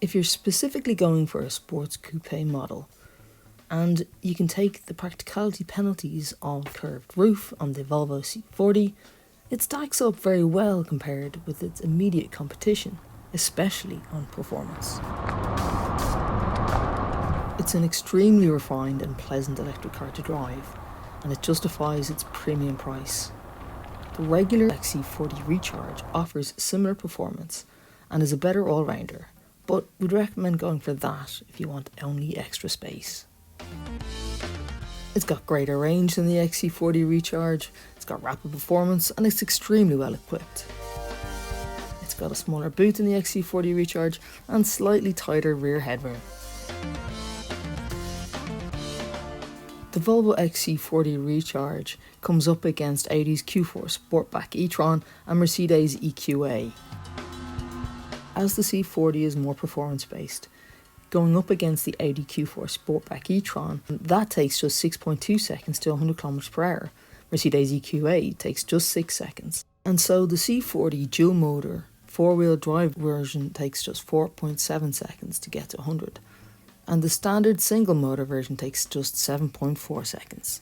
If you're specifically going for a sports coupe model, and you can take the practicality penalties of curved roof on the Volvo C40, it stacks up very well compared with its immediate competition, especially on performance. It's an extremely refined and pleasant electric car to drive, and it justifies its premium price. The regular XC40 Recharge offers similar performance and is a better all-rounder, but we'd recommend going for that if you want only extra space. It's got greater range than the XC40 Recharge, it's got rapid performance, and it's extremely well equipped. It's got a smaller boot than the XC40 Recharge and slightly tighter rear headroom. The Volvo XC40 Recharge comes up against Audi's Q4 Sportback e-tron and Mercedes EQA. As the C40 is more performance-based, going up against the Audi Q4 Sportback e-tron, that takes just 6.2 seconds to 100 km per hour. Mercedes EQA takes just 6 seconds. And so the C40 dual motor 4-wheel drive version takes just 4.7 seconds to get to 100. And the standard single motor version takes just 7.4 seconds.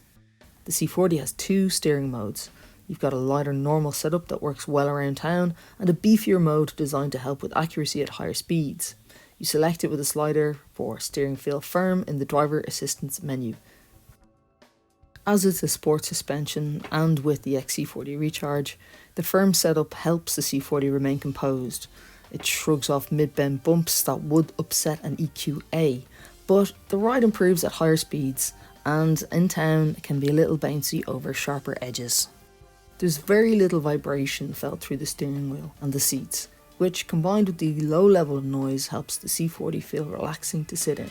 The C40 has 2 steering modes. You've got a lighter normal setup that works well around town, and a beefier mode designed to help with accuracy at higher speeds. You select it with a slider for steering feel firm in the driver assistance menu. As it's a sport suspension, and with the XC40 Recharge, the firm setup helps the C40 remain composed. It shrugs off mid-bend bumps that would upset an EQA, but the ride improves at higher speeds, and in town it can be a little bouncy over sharper edges. There's very little vibration felt through the steering wheel and the seats, which combined with the low level of noise helps the C40 feel relaxing to sit in.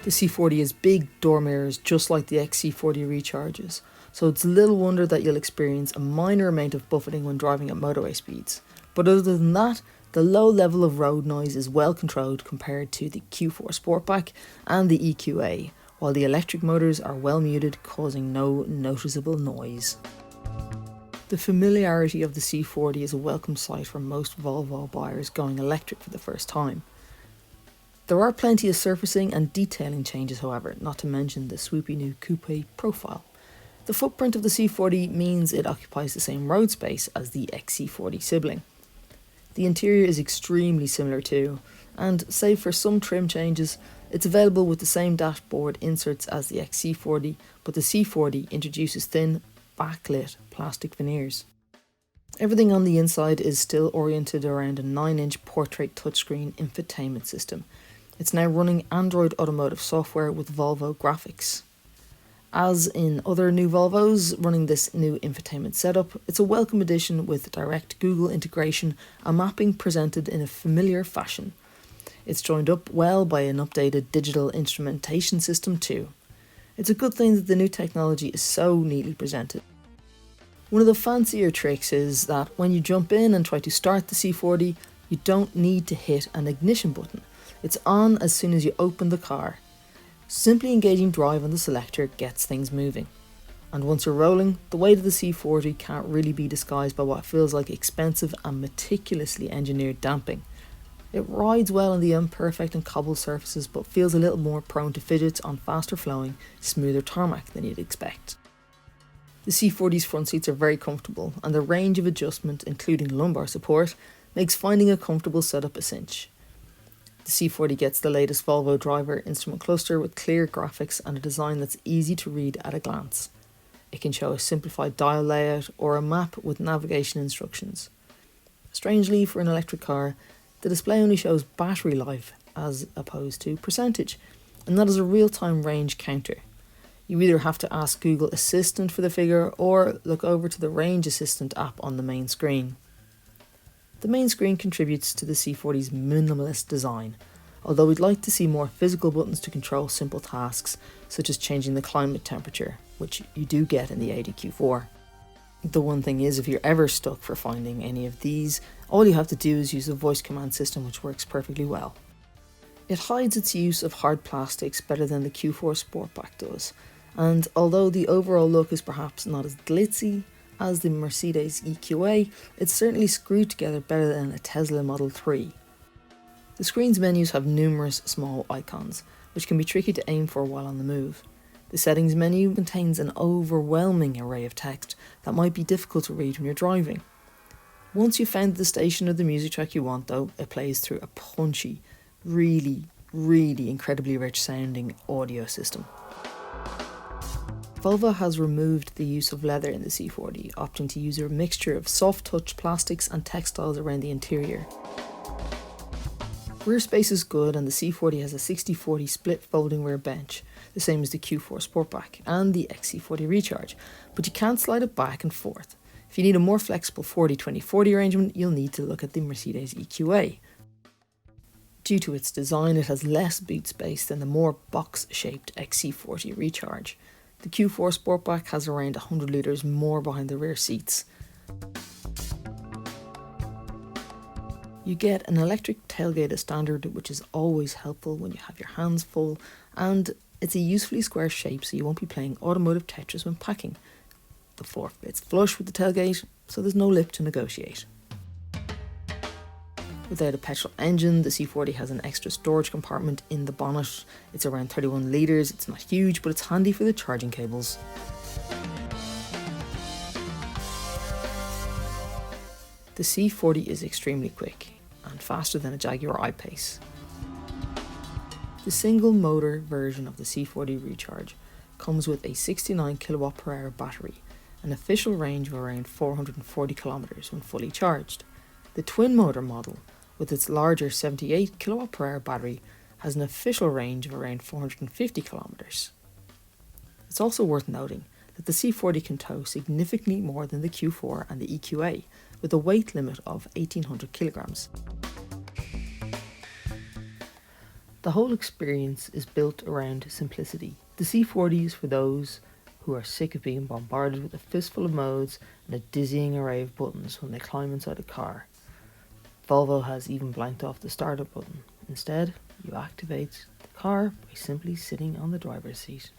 The C40 has big door mirrors just like the XC40 Recharges, so it's little wonder that you'll experience a minor amount of buffeting when driving at motorway speeds. But other than that, the low level of road noise is well controlled compared to the Q4 Sportback and the EQA, while the electric motors are well muted, causing no noticeable noise. The familiarity of the C40 is a welcome sight for most Volvo buyers going electric for the first time. There are plenty of surfacing and detailing changes, however, not to mention the swoopy new coupe profile. The footprint of the C40 means it occupies the same road space as the XC40 sibling. The interior is extremely similar too, and save for some trim changes, it's available with the same dashboard inserts as the XC40, but the C40 introduces thin, backlit plastic veneers. Everything on the inside is still oriented around a 9-inch portrait touchscreen infotainment system. It's now running Android Automotive software with Volvo graphics. As in other new Volvos running this new infotainment setup, it's a welcome addition with direct Google integration and mapping presented in a familiar fashion. It's joined up well by an updated digital instrumentation system too. It's a good thing that the new technology is so neatly presented. One of the fancier tricks is that when you jump in and try to start the C40, you don't need to hit an ignition button. It's on as soon as you open the car. Simply engaging drive on the selector gets things moving. And once you're rolling, the weight of the C40 can't really be disguised by what feels like expensive and meticulously engineered damping. It rides well on the imperfect and cobbled surfaces, but feels a little more prone to fidgets on faster flowing, smoother tarmac than you'd expect. The C40's front seats are very comfortable, and the range of adjustment, including lumbar support, makes finding a comfortable setup a cinch. The C40 gets the latest Volvo driver instrument cluster with clear graphics and a design that's easy to read at a glance. It can show a simplified dial layout or a map with navigation instructions. Strangely, for an electric car, the display only shows battery life as opposed to percentage, and that is a real-time range counter. You either have to ask Google Assistant for the figure or look over to the Range Assistant app on the main screen. The main screen contributes to the C40's minimalist design, although we'd like to see more physical buttons to control simple tasks, such as changing the climate temperature, which you do get in the Audi Q4. The one thing is, if you're ever stuck for finding any of these, all you have to do is use the voice command system, which works perfectly well. It hides its use of hard plastics better than the Q4 Sportback does, and although the overall look is perhaps not as glitzy as the Mercedes EQA, it's certainly screwed together better than a Tesla Model 3. The screen's menus have numerous small icons, which can be tricky to aim for while on the move. The settings menu contains an overwhelming array of text that might be difficult to read when you're driving. Once you've found the station or the music track you want though, it plays through a punchy, really incredibly rich sounding audio system. Volvo has removed the use of leather in the C40, opting to use a mixture of soft touch plastics and textiles around the interior. Rear space is good, and the C40 has a 60/40 split folding rear bench, the same as the Q4 Sportback and the XC40 Recharge, but you can't slide it back and forth. If you need a more flexible 40-20-40 arrangement, you'll need to look at the Mercedes EQA. Due to its design, it has less boot space than the more box-shaped XC40 Recharge. The Q4 Sportback has around 100 litres more behind the rear seats. You get an electric tailgate as standard, which is always helpful when you have your hands full, and it's a usefully square shape so you won't be playing automotive Tetris when packing. The floor fits flush with the tailgate, so there's no lip to negotiate. Without a petrol engine, the C40 has an extra storage compartment in the bonnet. It's around 31 litres, it's not huge, but it's handy for the charging cables. The C40 is extremely quick and faster than a Jaguar I-Pace. The single motor version of the C40 Recharge comes with a 69 kWh battery, an official range of around 440 kilometers when fully charged. The twin motor model, with its larger 78 kWh battery, has an official range of around 450 kilometers. It's also worth noting that the C40 can tow significantly more than the Q4 and the EQA, with a weight limit of 1800 kilograms. The whole experience is built around simplicity. The C40 is for those who are sick of being bombarded with a fistful of modes and a dizzying array of buttons when they climb inside a car. Volvo has even blanked off the startup button. Instead, you activate the car by simply sitting on the driver's seat.